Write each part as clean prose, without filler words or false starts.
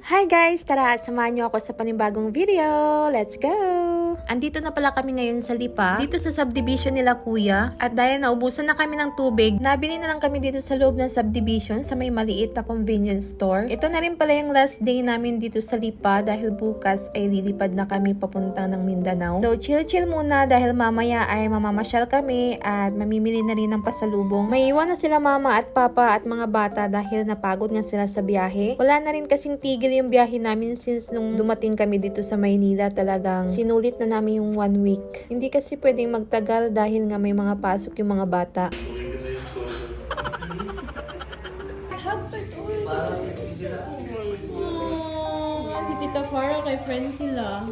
Hi guys! Tara, samahan niyo ako sa panibagong video. Let's go! Andito na pala kami ngayon sa Lipa, dito sa subdivision nila kuya. At dahil naubusan na kami ng tubig, nabili na lang kami dito sa loob ng subdivision sa may maliit na convenience store. Ito na rin pala yung last day namin dito sa Lipa dahil bukas ay lilipad na kami papunta ng Mindanao. So chill-chill muna dahil mamaya ay mamamasyal kami at mamimili na rin ng pasalubong. May iwan na sila mama at papa at mga bata dahil napagod nga sila sa biyahe. Wala na rin kasing tigil yung biyahe namin since nung dumating kami dito sa Maynila, talagang sinulit na namin yung 1 week. Hindi kasi pwedeng magtagal dahil nga may mga pasok yung mga bata. Si Tita Farah kay friend sila.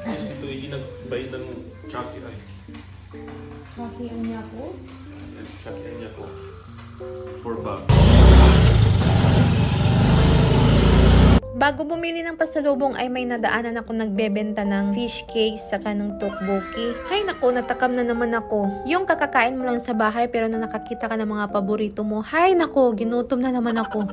Ito yung nagbay ng Chucky ay. Chucky niya ko? Chucky niya ko. For bag. Bago bumili ng pasalubong ay may nadaanan ako nagbebenta ng fish cake saka ng tteokbokki. Hay nako, natakam na naman ako. Yung kakakain mo lang sa bahay pero na nakakita ka ng mga paborito mo. Hay nako, ginutom na naman ako.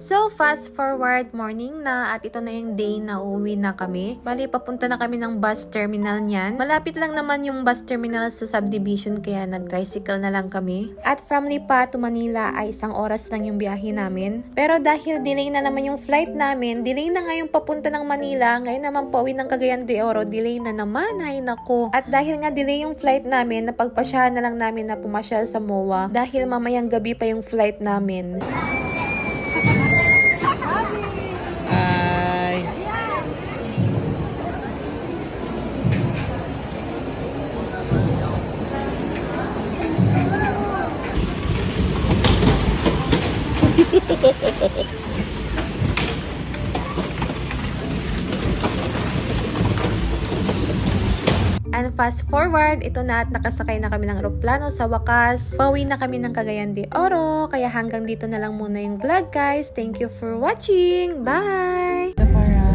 So, fast forward, morning na at ito na yung day na uuwi na kami. Bali, papunta na kami ng bus terminal niyan. Malapit lang naman yung bus terminal sa subdivision kaya nag-tricycle na lang kami. At from Lipa to Manila ay 1 oras lang yung biyahe namin. Pero dahil delay na naman yung flight namin, delay na nga yung papunta ng Manila, ngayon naman pauwi ng Cagayan de Oro, delay na naman, ay nako. At dahil nga delay yung flight namin, napagpasyahan na lang namin na pumasyal sa MOA dahil mamayang gabi pa yung flight namin. And fast forward, ito na at nakasakay na kami ng eroplano sa wakas. Pauwi na kami ng Cagayan de Oro. Kaya hanggang dito na lang muna yung vlog guys. Thank you for watching. Bye!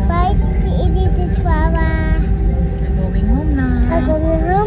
Bye, Titi Titi Wawa. We're going home na. I'm going home.